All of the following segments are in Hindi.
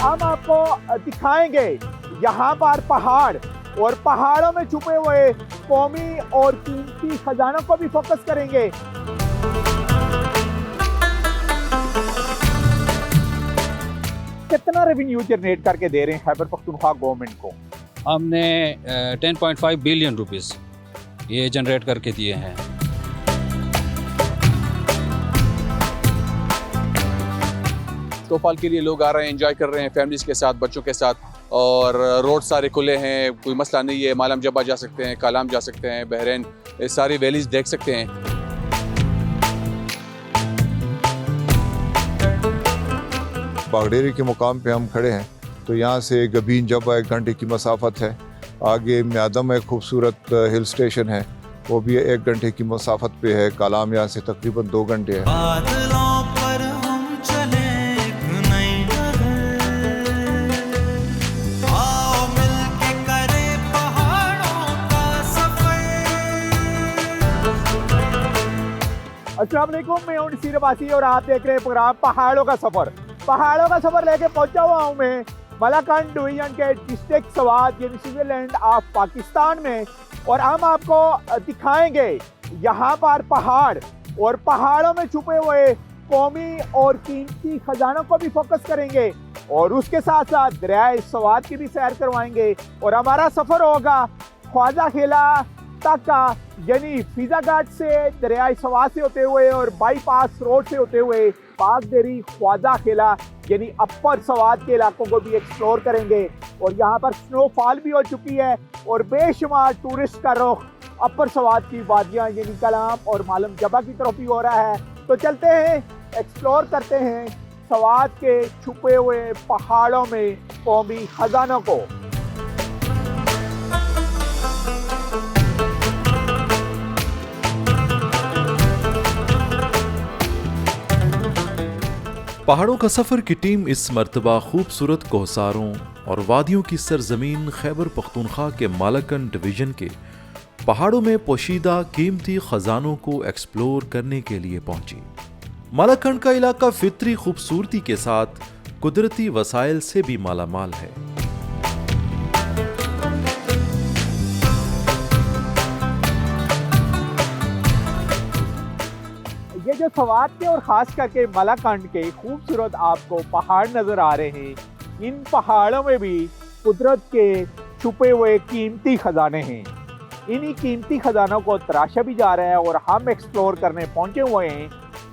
हम आपको दिखाएंगे यहाँ पर पहाड़ और पहाड़ों में छुपे हुए कौमी और कीमती खजानों को भी फोकस करेंगे। कितना रेवेन्यू जनरेट करके दे रहे हैं खैबर पख्तूनख्वा गवर्नमेंट को? हमने 10.5 बिलियन रुपीस ये जनरेट करके दिए हैं। तोफाल के लिए लोग आ रहे हैं, एंजॉय कर रहे हैं फैमिलीज के साथ, बच्चों के साथ, और रोड सारे खुले हैं, कोई मसला नहीं है। मालम जबा जा सकते हैं, कालाम जा सकते हैं, बहरैन सारी वैलीज देख सकते हैं। बागडेरी के मुकाम पे हम खड़े हैं, तो यहाँ से गबीन जबा 1 घंटे की मसाफत है। आगे म्यादम एक खूबसूरत हिल स्टेशन है, वो भी 1 घंटे की मसाफत पे है। कालाम यहाँ से तकरीबन 2 घंटे है। अस्सलाम वालेकुम, मैं हूं नसीर अब्बासी और आप देख रहे हैं प्रोग्राम पहाड़ों का सफर। पहाड़ों का सफर लेके पहुंचा हुआ हूं मैं मलाकंड डिवीजन के डिस्ट्रिक्ट स्वात यानी स्विट्जरलैंड ऑफ पाकिस्तान में, और हम आपको दिखाएंगे यहाँ पर पहाड़ और पहाड़ों में छुपे हुए कौमी और कीमती खजानों को भी फोकस करेंगे, और उसके साथ साथ दरियाए स्वात की भी सैर करवाएंगे। और हमारा सफर होगा ख्वाजा खेला तक का, यानी फिजा घाट से दरियाए स्वात से होते हुए और बाईपास रोड से होते हुए बागदेरी ख्वाजा खेला यानी अपर स्वात के इलाकों को भी एक्सप्लोर करेंगे। और यहाँ पर स्नोफॉल भी हो चुकी है और बेशुमार टूरिस्ट का रुख अपर स्वात की वादियाँ यानी कलाम और मालम जबा की तरफ भी हो रहा है। तो चलते हैं, एक्सप्लोर करते हैं स्वात के छुपे हुए पहाड़ों में कौमी खजानों को। पहाड़ों का सफ़र की टीम इस मर्तबा खूबसूरत कोहसारों और वादियों की सरजमीन खैबर पख्तूनख्वा के मालाकंड डिवीज़न के पहाड़ों में पोशीदा कीमती ख़जानों को एक्सप्लोर करने के लिए पहुंची। मालाकंड का इलाका फितरी खूबसूरती के साथ कुदरती वसाइल से भी मालामाल है। ये जो स्वात के और ख़ास करके मलाकंड के खूबसूरत आपको पहाड़ नज़र आ रहे हैं, इन पहाड़ों में भी कुदरत के छुपे हुए कीमती ख़जाने हैं। इन्हीं कीमती ख़जानों को तराशा भी जा रहा है और हम एक्सप्लोर करने पहुंचे हुए हैं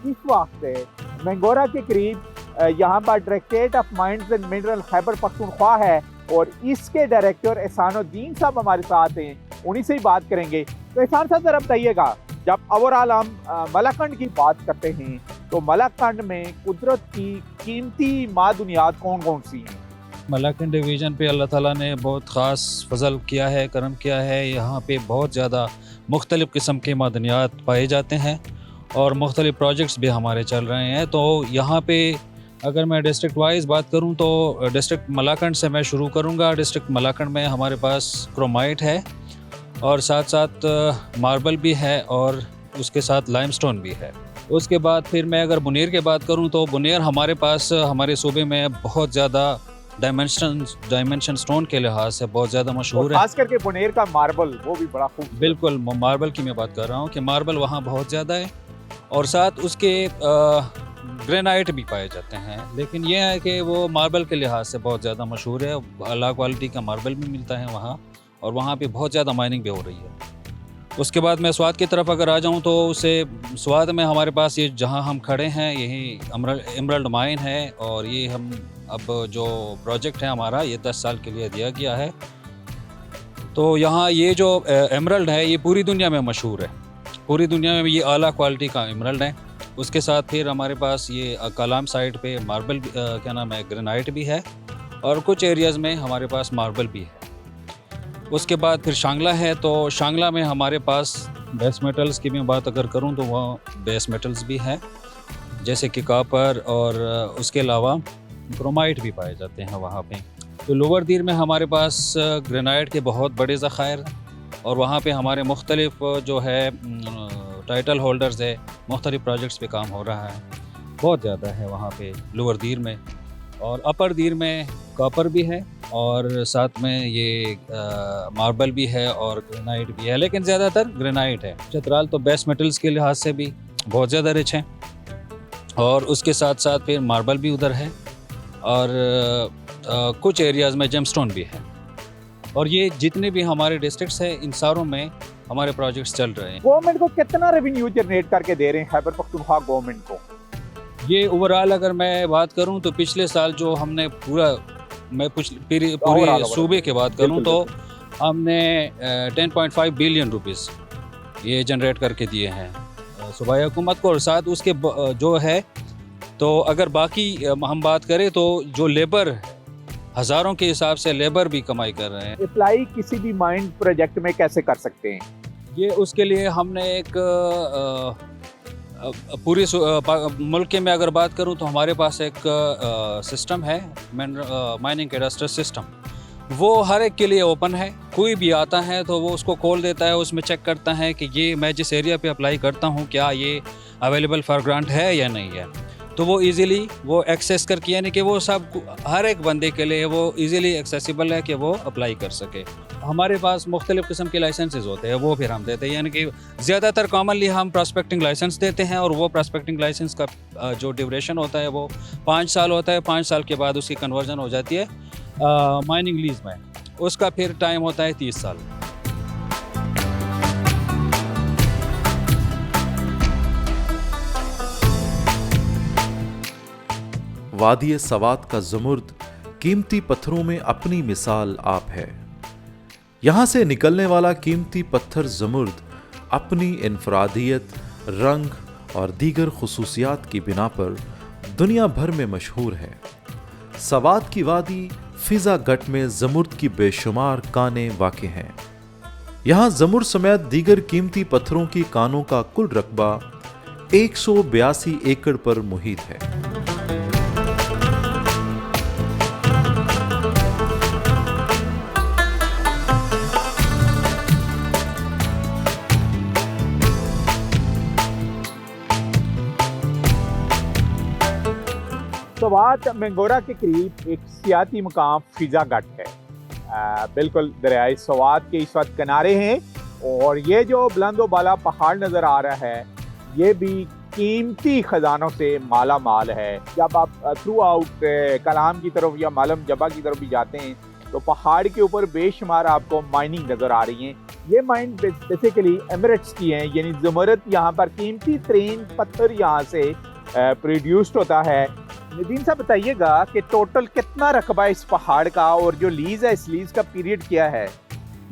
इस वक्त मैंगोरा के करीब। यहाँ पर directorate of mines and mineral Khyber Pakhtunkhwa है और इसके डायरेक्टर एहसानुद्दीन साहब हमारे साथ हैं, उन्हीं से ही बात करेंगे। तो एहसान साहब ज़रा बताइएगा, जब ओवरऑल हम मलाकंड की बात करते हैं तो मलाकंड में कुदरत की कीमती मादनियात कौन कौन सी हैं? मलाकंड डिवीज़न पे अल्लाह ताला ने बहुत ख़ास फजल किया है, करम किया है। यहाँ पे बहुत ज़्यादा मुख्तलिफ़ किस्म के मादनियात पाए जाते हैं और मुख्तलिफ़ प्रोजेक्ट्स भी हमारे चल रहे हैं। तो यहाँ पे अगर मैं डिस्ट्रिक्ट वाइज बात करूँ तो डिस्ट्रिक्ट मलाकंड से मैं शुरू करूँगा। डिस्ट्रिक्ट मलाकंड में हमारे पास क्रोमाइट है और साथ साथ मार्बल भी है और उसके साथ लाइमस्टोन भी है। उसके बाद फिर मैं अगर बुनेर की बात करूं तो बुनेर हमारे पास हमारे सूबे में बहुत ज़्यादा डायमेंशन स्टोन के लिहाज से बहुत ज़्यादा मशहूर है। खास करके बुनेर का मार्बल वो भी बड़ा खूब। बिल्कुल, मार्बल की मैं बात कर रहा हूँ कि मार्बल वहाँ बहुत ज़्यादा है और साथ उसके ग्रेनाइट भी पाए जाते हैं। लेकिन यह है कि वो मार्बल के लिहाज से बहुत ज़्यादा मशहूर है। अला क्वालिटी का मार्बल भी मिलता है वहाँ और वहाँ पे बहुत ज़्यादा माइनिंग भी हो रही है। उसके बाद मैं स्वात की तरफ अगर आ जाऊँ तो उसे स्वात में हमारे पास ये जहाँ हम खड़े हैं यही एमरल्ड माइन है और ये हम अब जो प्रोजेक्ट है हमारा ये 10 साल के लिए दिया गया है। तो यहाँ ये जो एमरल्ड है ये पूरी दुनिया में मशहूर है, पूरी दुनिया में ये आला क्वालिटी का एमरल्ड है। उसके साथ फिर हमारे पास ये कलाम साइड पे मार्बल क्या नाम है ग्रेनाइट भी है और कुछ एरियाज़ में हमारे पास मार्बल भी है। उसके बाद फिर शांगला है, तो शांगला में हमारे पास बेस मेटल्स की मैं बात अगर करूं तो वह बेस मेटल्स भी हैं जैसे कि कॉपर और उसके अलावा क्रोमाइट भी पाए जाते हैं वहाँ पे। तो लोअर दीर में हमारे पास ग्रेनाइट के बहुत बड़े ज़खायर और वहाँ पे हमारे मुख्तलिफ जो है टाइटल होल्डर्स है, मुख्तलिफ प्रोजेक्ट्स पे काम हो रहा है, बहुत ज़्यादा है वहाँ पे लोअर दीर में। और अपर दीर में कॉपर भी है और साथ में ये मार्बल भी है और ग्रेनाइट भी है, लेकिन ज़्यादातर ग्रेनाइट है। चित्राल तो बेस मेटल्स के लिहाज से भी बहुत ज़्यादा रिच है और उसके साथ साथ फिर मार्बल भी उधर है और कुछ एरियाज़ में जेमस्टोन भी है। और ये जितने भी हमारे डिस्ट्रिक्ट्स हैं इन सारों में हमारे प्रोजेक्ट्स चल रहे हैं। गवर्नमेंट को कितना रेवेन्यू जनरेट करके दे रहे हैं खैबर पख्तूनख्वा गवर्नमेंट को? ये ओवरऑल अगर मैं बात करूं तो पिछले साल जो हमने पूरे सूबे की बात करूं तो हमने 10.5 बिलियन रुपीस ये जनरेट करके दिए हैं सूबाई हुकूमत को। और साथ उसके जो है तो अगर बाकी हम बात करें तो जो लेबर हज़ारों के हिसाब से लेबर भी कमाई कर रहे हैं। अप्लाई किसी भी माइंड प्रोजेक्ट में कैसे कर सकते हैं? ये उसके लिए हमने एक पूरे मुल्क में अगर बात करूं तो हमारे पास एक सिस्टम है माइनिंग कैडास्टर सिस्टम। वो हर एक के लिए ओपन है, कोई भी आता है तो वो उसको खोल देता है, उसमें चेक करता है कि ये मैं जिस एरिया पे अप्लाई करता हूं क्या ये अवेलेबल फॉर ग्रांट है या नहीं है। तो वो इजीली वो एक्सेस करके, यानी कि वो सब हर एक बंदे के लिए वो इजीली एक्सेसिबल है कि वो अप्लाई कर सके। हमारे पास मुख्तलिफ़ किस्म के लाइसेंसेस होते हैं, वो फिर हम देते हैं, यानी कि ज़्यादातर कॉमनली हम प्रॉस्पेक्टिंग लाइसेंस देते हैं और वो प्रॉस्पेक्टिंग लाइसेंस का जो ड्यूरेशन होता है वो 5 साल होता है। 5 साल के बाद उसकी कन्वर्जन हो जाती है माइनिंग लीज में, उसका फिर टाइम होता है 30 साल। वादी सवात का ज़मुर्द कीमती पत्थरों में अपनी मिसाल आप है। यहाँ से निकलने वाला कीमती पत्थर ज़मुर्द अपनी इनफरादियत, रंग और दीगर खुसूसियात की बिना पर दुनिया भर में मशहूर है। सवात की वादी फिजा गट में ज़मुर्द की बेशुमार कानें वाक़े हैं। यहाँ ज़मुर्द समेत दीगर कीमती पत्थरों की कानों का कुल रकबा 182 एकड़ पर मुहित है। सवात मंगोरा के करीब एक सियाती मुकाम फिजा गट है। बिल्कुल दरियाए सवात के इस वक्त किनारे हैं और ये जो बुलंदो बाला पहाड़ नज़र आ रहा है ये भी कीमती ख़जानों से माला माल है। जब आप थ्रू आउट कलाम की तरफ या मालम जबा की तरफ भी जाते हैं तो पहाड़ के ऊपर बेशुमार आपको माइनिंग नज़र आ रही हैं। ये माइन बेसिकली एमिरेट्स की हैं, यानी ज़मरत यहाँ पर कीमती तरीन पत्थर यहाँ से प्रोड्यूस्ड होता है। नदीम साहब बताइएगा कि टोटल कितना रकबा है इस पहाड़ का और जो लीज है इस लीज का पीरियड क्या है?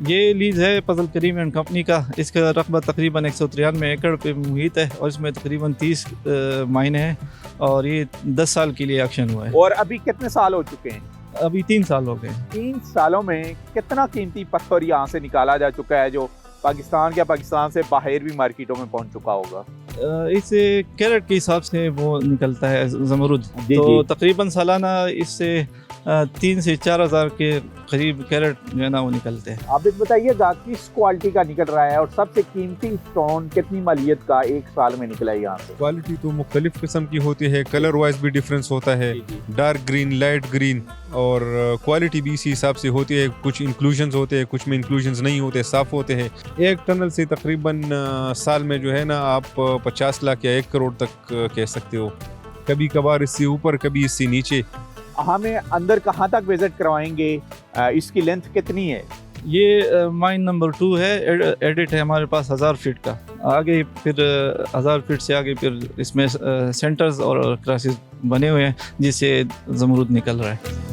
ये लीज है फजल करीम एंड कंपनी का। इसका रकबा तकरीबन 193 एकड़ पे मुहित है और इसमें तकरीबन 30 माइन है और ये 10 साल के लिए एक्शन हुआ है। और अभी कितने साल हो चुके हैं? अभी 3 साल हो गए। 3 सालों में कितना कीमती पत्थर यहाँ से निकाला जा चुका है जो पाकिस्तान से बाहर भी मार्केटों में पहुँच चुका होगा? इससे कैरेट के हिसाब से वो निकलता है ज़मरुद। तो तकरीबन सालाना इससे 3 से 4 हज़ार के करीब कैरेट जो है ना वो निकलते हैं। आप बताइएगा किस क्वालिटी का निकल रहा है और सबसे कीमती स्टोन कितनी मालियत का 1 साल में निकला है यहाँ से? क्वालिटी तो मुख्तलिफ किस्म की होती है, कलर वाइज भी डिफरेंस होता है, डार्क ग्रीन, लाइट ग्रीन, और क्वालिटी भी इसी हिसाब से होती है। कुछ इंक्लूजन्स होते हैं, कुछ में इंक्लूजन्स नहीं होते, साफ होते हैं। एक टनल से तकरीबन साल में जो है ना आप 50 लाख या 1 करोड़ तक कह सकते हो। कभी कभार इससे ऊपर, कभी इससे नीचे। हमें अंदर कहाँ तक विजिट करवाएंगे? इसकी लेंथ कितनी है? ये माइन नंबर 2 है, एडिट है हमारे पास 1000 फीट का। आगे फिर 1000 फीट से आगे फिर इसमें सेंटर्स और क्रॉसेस बने हुए हैं जिससे ज़मरुद निकल रहा है।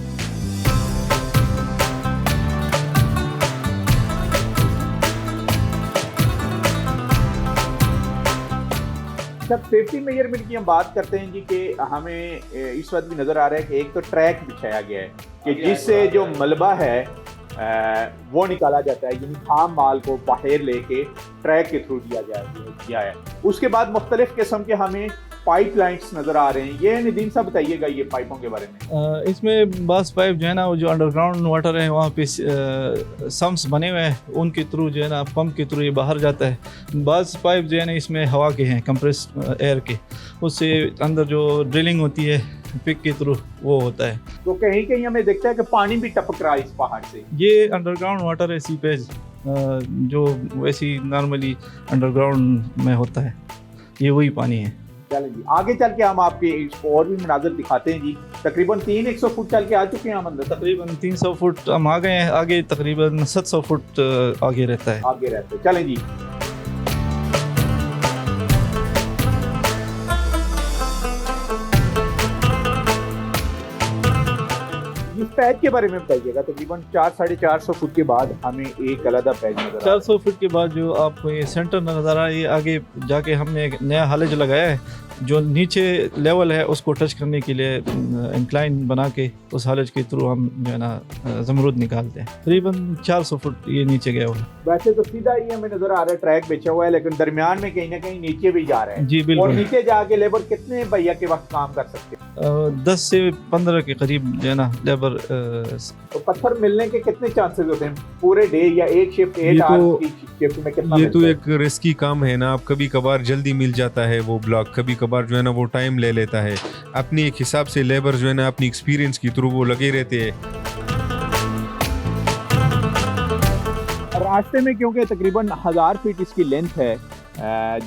जब सेफ्टी मेजरमेंट की हम बात करते हैं जी कि हमें इस वक्त भी नज़र आ रहा है कि एक तो ट्रैक बिछाया गया है कि जिससे जो मलबा है वो निकाला जाता है, यानी खाम माल को बाहर लेके ट्रैक के थ्रू दिया है। उसके बाद मुख्तलिफ किस्म के हमें पाइप लाइन्स नज़र आ रहे हैं। ये नदीम साहब बताइएगा ये पाइपों के बारे में। इसमें बस पाइप जो है ना वो जो अंडरग्राउंड वाटर है वहाँ पे सम्स बने हुए हैं, उनके थ्रू जो है ना पंप के थ्रू ये बाहर जाता है। बस पाइप जो है ना इसमें हवा के हैं, कंप्रेस एयर के, उससे अंदर जो ड्रिलिंग होती है पिक के थ्रू वो होता है। तो कहीं कहीं हमें दिखता है कि पानी भी टपक रहा है इस पहाड़ से। ये अंडरग्राउंड वाटर है, सीपेज जो वैसी नॉर्मली अंडरग्राउंड में होता है, ये वही पानी है। चलें जी, आगे चल के हम आपके इसको और भी मनाजर दिखाते हैं जी। तकरीबन 300 फुट चल के आ चुके हैं हम अंदर, तकरीबन 300 फुट हम आ गए हैं, आगे तकरीबन 700 फुट आगे रहता है। आगे रहते हैं। चलें जी, इस पैच के बारे में बताइएगा। तकरीबन 400-450 फुट के बाद हमें एक अलग पैच नजर आ रहा है। 400 फुट के बाद जो आपको ये सेंटर नज़र आ रहा है, ये आगे जाके हमने एक नया हालेज लगाया है जो नीचे लेवल है उसको टच करने के लिए इंक्लाइन बना के उस हालेज के थ्रू हम जो है ना ज़मरूद निकालते हैं। तकरीबन 400 फुट ये नीचे गया हुआ है। वैसे तो सीधा ही हमें नजर आ रहा है, ट्रैक बिछा हुआ है, लेकिन दरमियान में कहीं ना कहीं नीचे भी जा रहा है। जी और बिल्कुल। नीचे जाके लेबर कितने भैया के वक्त काम कर सकते हैं? 10 से 15 के करीब जो है ना लेबर। तो पत्थर मिलने के कितने चांसेस होते हैं पूरे डे या एक शिफ्ट, ये 8 तो- आवर्स की शिफ्ट में कितना ये मिलता तो है? एक रिस्की काम है ना। आप कभी कभार जल्दी मिल जाता है वो ब्लॉक, कभी कभार जो है ना वो टाइम ले लेता है। अपनी एक हिसाब से लेबर जो है ना अपनी एक्सपीरियंस के थ्रू वो लगे रहते हैं। रास्ते में क्योंकि तकरीबन 1000 फीट इसकी लेंथ है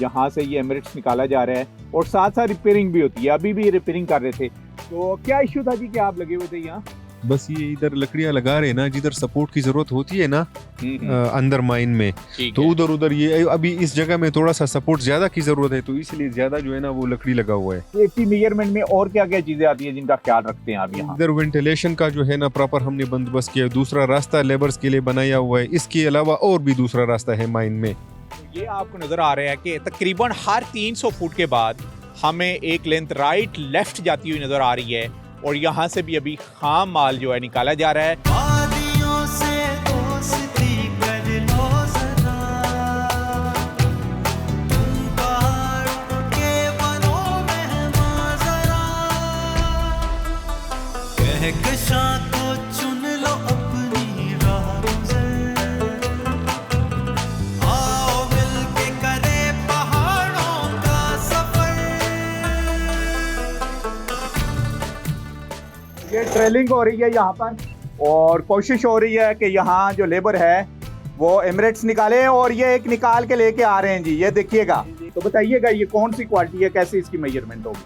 जहाँ से ये एमिरेट्स निकाला जा रहा है, और साथ साथ रिपेयरिंग भी होती है। अभी भी रिपेयरिंग कर रहे थे, तो क्या इशू था जी कि आप लगे हुए थे यहाँ? बस ये इधर लकड़ियां लगा रहे हैं ना, जिधर सपोर्ट की जरूरत होती है ना अंदर माइन में, तो उधर उधर ये अभी इस जगह में थोड़ा सा सपोर्ट ज्यादा की जरूरत है, तो इसलिए ज्यादा जो है ना वो लकड़ी लगा हुआ है। सेफ्टी मेजरमेंट में और क्या क्या चीजें आती है जिनका ख्याल रखते हैं आप यहाँ? इधर वेंटिलेशन का जो है ना प्रॉपर हमने बंदोबस्त किया है। दूसरा रास्ता लेबर्स के लिए बनाया हुआ है, इसके अलावा और भी दूसरा रास्ता है माइन में। तो ये आपको नजर आ रहा है कि तकरीबन हर 300 फुट के बाद हमें एक लेंथ राइट लेफ्ट जाती हुई नजर आ रही है, और यहाँ से भी अभी खाम माल जो है निकाला जा रहा है। वादियों से दोस्ती कर लो ज़रा, तुम पहाड़ के बनो मेहमान ज़रा, कहकशां को चुन लो अपनी राह गुज़र, आओ मिलके करें पहाड़ों का सफर। ये ट्रेलिंग हो रही है यहाँ पर, और कोशिश हो रही है कि यहाँ जो लेबर है वो एमिरेट्स निकाले, और ये एक निकाल के लेके आ रहे हैं जी। ये देखिएगा, तो बताइएगा ये कौन सी क्वालिटी है, कैसे इसकी मेजरमेंट होगी?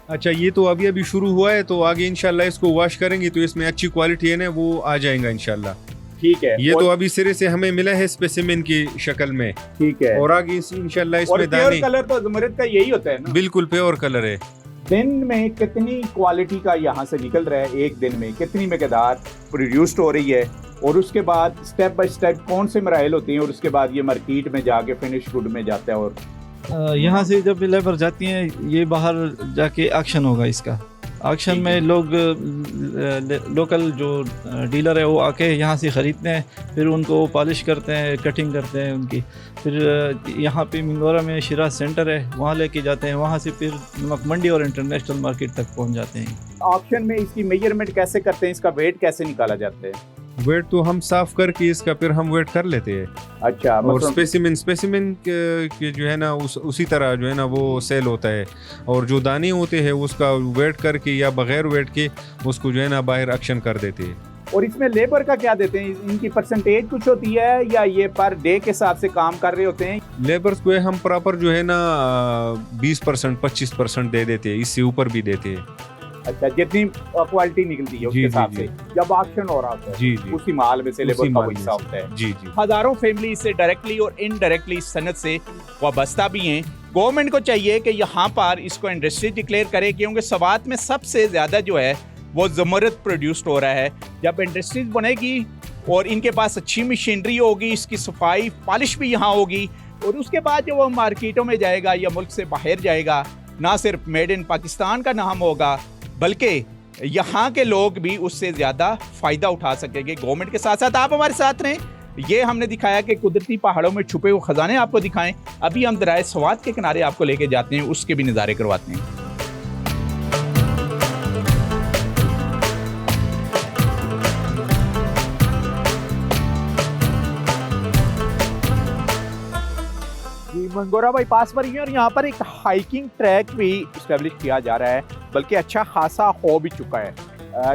अच्छा, ये तो अभी अभी शुरू हुआ है, तो आगे इंशाल्लाह इसको वॉश करेंगे तो इसमें अच्छी क्वालिटी है ना वो आ जाएगा इंशाल्लाह। ठीक है, ये तो अभी सिरे से हमें मिला है स्पेसिमेन की शक्ल में, ठीक है। और आगे इंशाल्लाह और इसमें प्योर दाने कलर तो ज़मरूद का यही होता है ना? बिल्कुल प्योर कलर है। दिन में कितनी क्वालिटी का यहाँ से निकल रहा है, एक दिन में कितनी मकदार प्रोड्यूस्ड हो रही है, और उसके बाद स्टेप बाय स्टेप कौन से मराइल होते हैं, और उसके बाद ये मार्केट में जाके फिनिश गुड में जाता है? और यहाँ से जब लेबर जाती हैं, ये बाहर जाके ऑक्शन होगा इसका। ऑक्शन में लोग लोकल जो डीलर है वो आके यहाँ से ख़रीदते हैं, फिर उनको पॉलिश करते हैं, कटिंग करते हैं उनकी, फिर यहाँ पे मिंगोरा में शिराज सेंटर है, वहाँ लेके जाते हैं, वहाँ से फिर नमक मंडी और इंटरनेशनल मार्केट तक पहुँच जाते हैं। ऑक्शन में इसकी मेजरमेंट कैसे करते हैं, इसका वेट कैसे निकाला जाता है? वेट तो हम साफ करके इसका फिर हम वेट कर लेते हैं। अच्छा, और मतलब स्पेसिमेन के जो है ना उसी तरह जो है ना वो सेल होता है, और जो दाने होते हैं उसका वेट करके या बगैर वेट के उसको जो है ना बाहर एक्शन कर देते हैं। और इसमें लेबर का क्या देते हैं, इनकी परसेंटेज कुछ होती है या ये पर डे के हिसाब से काम कर रहे होते हैं? लेबर्स को हम प्रॉपर जो है ना 20% 25% दे देते हैं, इससे ऊपर भी देते हैं। अच्छा, जितनी क्वालिटी निकलती है उसके जी, हिसाब जी, से जब ऑक्शन हो रहा होता है, जी जी उसी माल में से लेबर उसी का माल वो में हिस्सा से। होता है। जी जी। हजारों फैमिली इससे डायरेक्टली और इनडायरेक्टली सनत से वाबस्ता भी हैं। गवर्नमेंट को चाहिए कि यहाँ पर इसको इंडस्ट्री डिक्लेयर करे, क्योंकि सवात में सबसे ज़्यादा जो है वो ज़मरूद प्रोड्यूस्ड हो रहा है। जब इंडस्ट्रीज बनेगी और इनके पास अच्छी मशीनरी होगी, इसकी सफाई पॉलिश भी यहाँ होगी, और उसके बाद जो वो मार्केटों में जाएगा या मुल्क से बाहर जाएगा, ना सिर्फ मेड इन पाकिस्तान का नाम होगा, बल्कि यहाँ के लोग भी उससे ज़्यादा फ़ायदा उठा सकेंगे। गवर्नमेंट के साथ साथ आप हमारे साथ रहें। ये हमने दिखाया कि कुदरती पहाड़ों में छुपे हुए ख़जाने आपको दिखाएं। अभी हम दरिया सवात के किनारे आपको लेके जाते हैं, उसके भी नज़ारे करवाते हैं। जी, मंगोरा बाईपास पर ही है, और यहाँ पर एक हाइकिंग ट्रैक भी इस्टेब्लिश किया जा रहा है। बल्कि अच्छा खासा हो भी चुका है।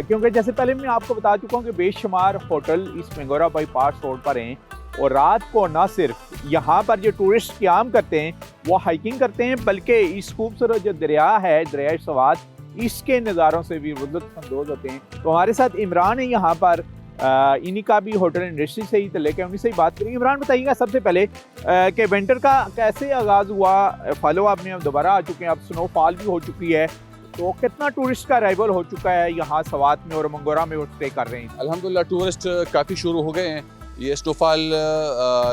क्योंकि जैसे पहले मैं आपको बता चुका हूँ कि बेशुमार होटल इस मेंगोरा बाईपास रोड पर हैं और रात को ना सिर्फ यहाँ पर जो टूरिस्ट क़याम करते हैं वो हाइकिंग करते हैं, बल्कि इस खूबसूरत जो दरिया है, दरियाए सवात, इसके नज़ारों से भी लुत्फ़अंदोज़ होते हैं। तो हमारे साथ इमरान है यहाँ पर, इन्हीं का भी होटल इंडस्ट्री से ही लेके उन्हीं से ही बात करेंगे। इमरान बताइएगा सबसे पहले कि विंटर का कैसे आगाज़ हुआ, फॉलो अप में अब दोबारा आ चुके हैं, अब स्नोफॉल भी हो चुकी है, तो कितना टूरिस्ट का अराइवल हो चुका है यहाँ सवात में और मंगोरा में वो स्टे कर रहे हैं? अल्हम्दुलिल्लाह टूरिस्ट काफ़ी शुरू हो गए हैं। ये स्नोफॉल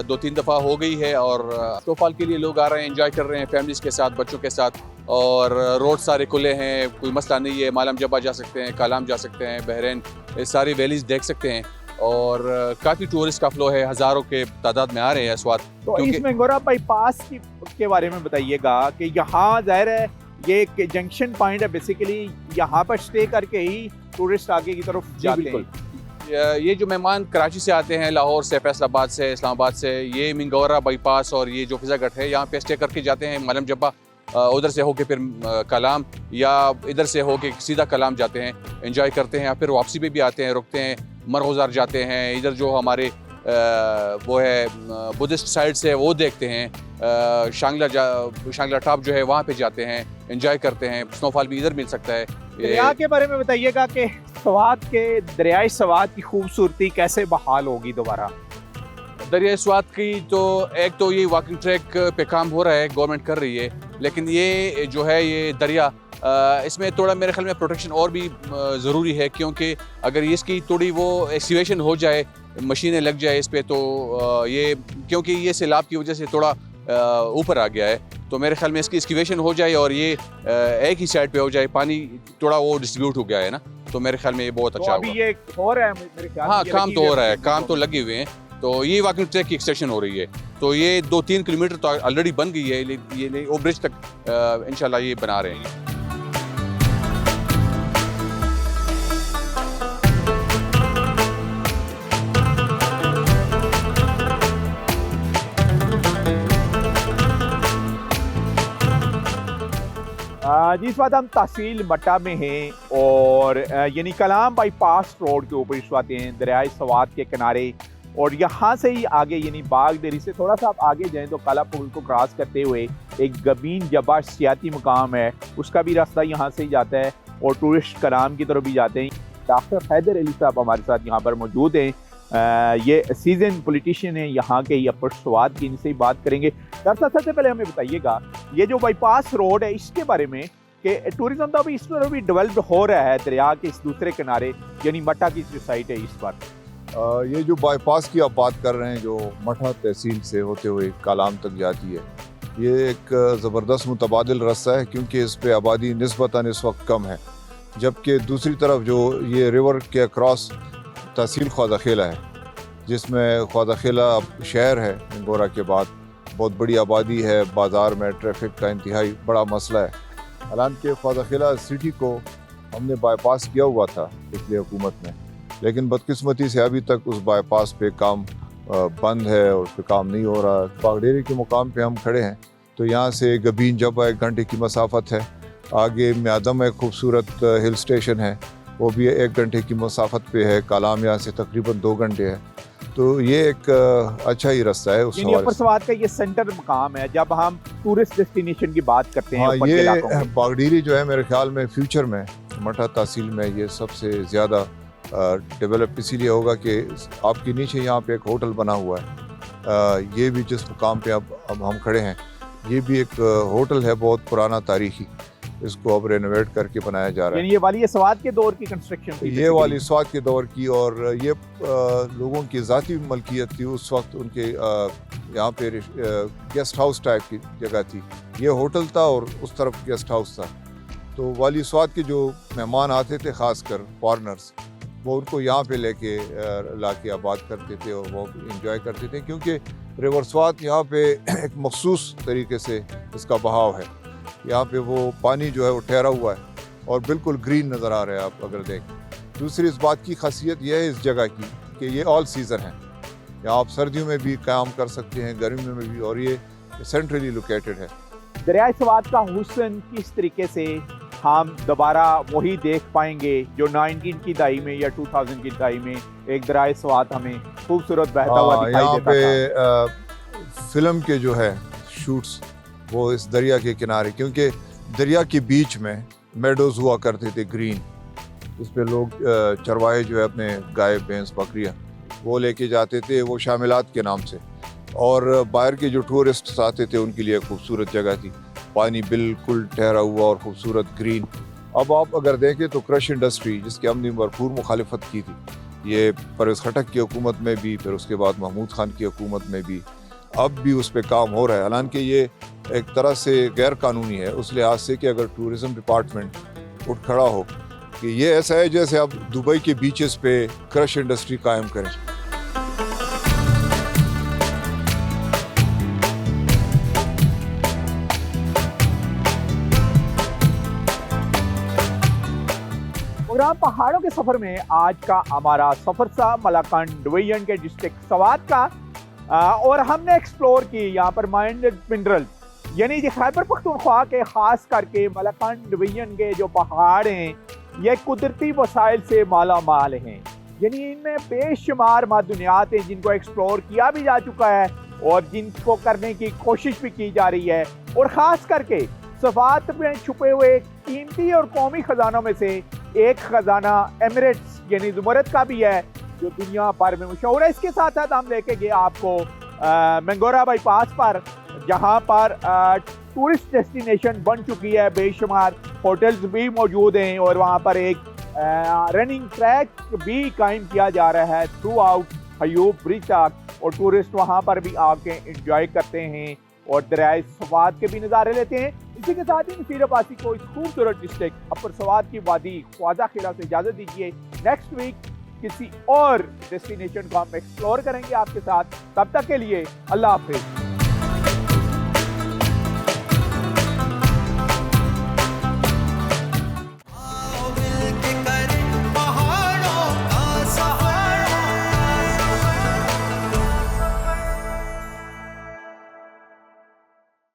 2-3 दफ़ा हो गई है और स्नोफॉल के लिए लोग आ रहे हैं, एंजॉय कर रहे हैं फैमिलीज़ के साथ, बच्चों के साथ। और रोड सारे खुले हैं, कोई मसला नहीं है। मालम जबा जा सकते हैं, कालाम जा सकते हैं, बहरैन, सारी वैलीज़ देख सकते हैं और काफ़ी टूरिस्ट का फ्लो है, हज़ारों के तादाद में आ रहे हैं इस वक्त। तो इस मेंगोरा बाईपास के बारे में बताइएगा कि यहाँ ज़ाहिर है ये एक जंक्शन पॉइंट है, बेसिकली यहाँ पर स्टे करके ही टूरिस्ट आगे की तरफ जाते हैं। ये जो मेहमान कराची से आते हैं, लाहौर से, फैसलाबाद से, इस्लामाबाद से, ये मेंगोरा बाईपास और ये जो फिजा गट है यहाँ पे स्टे करके जाते हैं। मालम जब्बा उधर से होके फिर कलाम या इधर से होके सीधा कलाम जाते हैं, एंजॉय करते हैं, या फिर वापसी पे भी आते हैं, रुकते हैं, मरगुजार जाते हैं। इधर जो हमारे वो है बुद्धिस्ट साइड से वो देखते हैं। शांगला टॉप जो है वहाँ पे जाते हैं, एंजॉय करते हैं। स्नोफॉल भी इधर मिल सकता है। दरिया के बारे में बताइएगा कि सवात के दरियाए सवात की खूबसूरती कैसे बहाल होगी दोबारा? दरियाए सवात की तो एक तो ये वॉकिंग ट्रैक पे काम हो रहा है, गवर्नमेंट कर रही है, लेकिन ये जो है ये दरिया इसमें थोड़ा मेरे ख्याल में प्रोटेक्शन और भी ज़रूरी है, क्योंकि अगर इसकी थोड़ी वो एक्सकेवेशन हो जाए, मशीनें लग जाए इस पर, तो ये क्योंकि ये सैलाब की वजह से थोड़ा ऊपर आ गया है, तो मेरे ख्याल में इसकी एक्सकेवेशन हो जाए और ये एक ही साइड पे हो जाए, पानी थोड़ा वो डिस्ट्रीब्यूट हो गया है ना, तो मेरे ख्याल में ये बहुत अच्छा अभी ये हो रहा है मेरे ख्याल में। हाँ, काम तो हो रहा है, काम तो लगे हुए हैं। तो ये वॉकिंग ट्रैक की एक्सटेंशन हो रही है, तो ये 2-3 किलोमीटर तो ऑलरेडी बन गई है, ये वो ब्रिज तक इंशाल्लाह ये बना रहे हैं। जी इस वक्त हम तहसील मट्टा में हैं और यानी कलाम बाईपास रोड के ऊपर इस वक्त हैं, दरियाए सवात के किनारे, और यहाँ से ही आगे यानी बाग देरी से थोड़ा सा आप आगे जाएं तो काला पुल को क्रॉस करते हुए एक गबीन जबा सियाती मुकाम है, उसका भी रास्ता यहाँ से ही जाता है और टूरिस्ट कलाम की तरफ भी जाते हैं। डॉक्टर हैदर अली साहब हमारे साथ यहाँ पर मौजूद हैं, ये सीजन पॉलिटिशियन है यहाँ के, ही अपर स्वाद की, इनसे ही बात करेंगे। डॉक्टर साहब सबसे पहले हमें बताइएगा ये जो बाईपास रोड है इसके बारे में कि टूरिज्म तो अभी इस पर भी डेवलप हो रहा है दरिया के इस दूसरे किनारे यानी मट्टा की जो साइड है इस पर। ये जो बाईपास की आप बात कर रहे हैं जो मठा तहसील से होते हुए कालाम तक जाती है, ये एक ज़बरदस्त मुतबादिल रास्ता है, क्योंकि इस पर आबादी निस्बतन इस वक्त कम है, जबकि दूसरी तरफ जो ये रिवर के क्रॉस तहसील ख्वाजाखेला है, जिसमें ख्वाजाखेला शहर है मेंगोरा के बाद, बहुत बड़ी आबादी है, बाज़ार में ट्रैफिक का इंतहाई बड़ा मसला है। हालांकि ख्वाजाखेला सिटी को हमने बाईपास किया हुआ था पिछली हुकूमत में, लेकिन बदकिस्मती से अभी तक उस बाईपास पे काम बंद है और उस पर काम नहीं हो रहा। बागडेरी के मुकाम पे हम खड़े हैं, तो यहाँ से गबीन जबा 1 घंटे की मसाफत है, आगे म्यादम एक खूबसूरत हिल स्टेशन है, वो भी 1 घंटे की मसाफत पे है, कालाम यहाँ से तकरीबन 2 घंटे है, तो ये एक अच्छा ही रास्ता है उस अपर स्वाद का ये सेंटर मकाम है जब हम टूरिस्ट डेस्टिनेशन की बात करते हैं। हाँ, ये बागडीरी जो है मेरे ख्याल में फ्यूचर में मठा तहसील में ये सबसे ज़्यादा डेवलप इसीलिए होगा कि आपके नीचे यहाँ पे एक होटल बना हुआ है, ये भी जिस मुकाम पे अब हम खड़े हैं, ये भी एक होटल है बहुत पुराना तारीखी, इसको अब रेनोवेट करके बनाया जा रहा है। ये वाली स्वाद के दौर की कंस्ट्रक्शन थी, ये वाली स्वाद के दौर की, और ये लोगों की ज़ाती मलकियत थी उस वक्त, उनके यहाँ पे गेस्ट हाउस टाइप की जगह थी, ये होटल था और उस तरफ गेस्ट हाउस था। तो वाली स्वाद के जो मेहमान आते थे ख़ासकर फॉरनर्स, वो उनको यहाँ पे लेके ला के आबाद करते थे और वो इंजॉय करते थे, क्योंकि रिवर स्वाद यहाँ पे एक मखसूस तरीके से इसका बहाव है, यहाँ पे वो पानी जो है वो ठहरा हुआ है और बिल्कुल ग्रीन नज़र आ रहा है आप अगर देखें। दूसरी इस बात की खासियत यह है इस जगह की कि ये ऑल सीज़न है, यहाँ आप सर्दियों में भी काम कर सकते हैं, गर्मियों में भी, और ये सेंट्रली लोकेटेड है। दरियाए सवात का हुस्न किस तरीके से हम दोबारा वही देख पाएंगे जो 19 की दहाई में या 2000 की दहाई में एक दरिया स्वात हमें खूबसूरत बहता हुआ दिखाई यहाँ देता था। पे फिल्म के जो है शूट्स वो इस दरिया के किनारे, क्योंकि दरिया के बीच में मेडोज हुआ करते थे ग्रीन, उस पे लोग चरवाहे जो है अपने गाय भैंस बकरियाँ वो लेके जाते थे, वो शामिलात के नाम से। और बाहर के जो टूरिस्ट आते थे उनके लिए खूबसूरत जगह थी, पानी बिल्कुल ठहरा हुआ और खूबसूरत ग्रीन। अब आप अगर देखें तो क्रश इंडस्ट्री जिसकी हमने भरपूर मुखालिफत की थी, ये परवेज़ खटक की हुकूमत में भी, फिर उसके बाद महमूद खान की हुकूमत में भी, अब भी उस पर काम हो रहा है। हालांकि ये एक तरह से गैर कानूनी है उस लिहाज से कि अगर टूरिज़म डिपार्टमेंट उठ खड़ा हो कि ये ऐसा है जैसे अब दुबई के बीचेस पे क्रश इंडस्ट्री कायम करें। प्रोग्राम पहाड़ों के सफर में आज का हमारा सफर था मलाकंड डिवीजन के डिस्ट्रिक्ट सवात का, और हमने एक्सप्लोर की यहाँ पर माइंडेड मिनरल्स, यानी कि खैबर पख्तूनख्वा के खास करके मलाकंड डिवीजन के जो पहाड़ हैं ये कुदरती वसाइल से माला माल हैं, यानी इनमें बेशुमार मादुनियात हैं जिनको एक्सप्लोर किया भी जा चुका है और जिनको करने की कोशिश भी की जा रही है। और ख़ास करके सवात में छुपे हुए कीमती और कौमी ख़जानों में से एक ख़जाना एमिरेट्स यानी ज़ुमरत का भी है जो दुनिया भर में मशहूर है। इसके साथ साथ हम लेके गए आपको मंगोरा बाईपास पर, जहाँ पर टूरिस्ट डेस्टिनेशन बन चुकी है, बेशुमार होटल्स भी मौजूद हैं और वहाँ पर एक रनिंग ट्रैक भी कायम किया जा रहा है थ्रू आउट हयूब ब्रिज तक, और टूरिस्ट वहाँ पर भी आके एंजॉय करते हैं और दरियाए सवात के भी नज़ारे लेते हैं। इसी के साथ ही नसीर अब्बासी को इस खूबसूरत डिस्ट्रिक्ट अपर सवात की वादी ख्वाजा किला से इजाज़त दीजिए। नेक्स्ट वीक किसी और डेस्टिनेशन को हम एक्सप्लोर करेंगे आपके साथ, तब तक के लिए अल्लाह हाफिज़।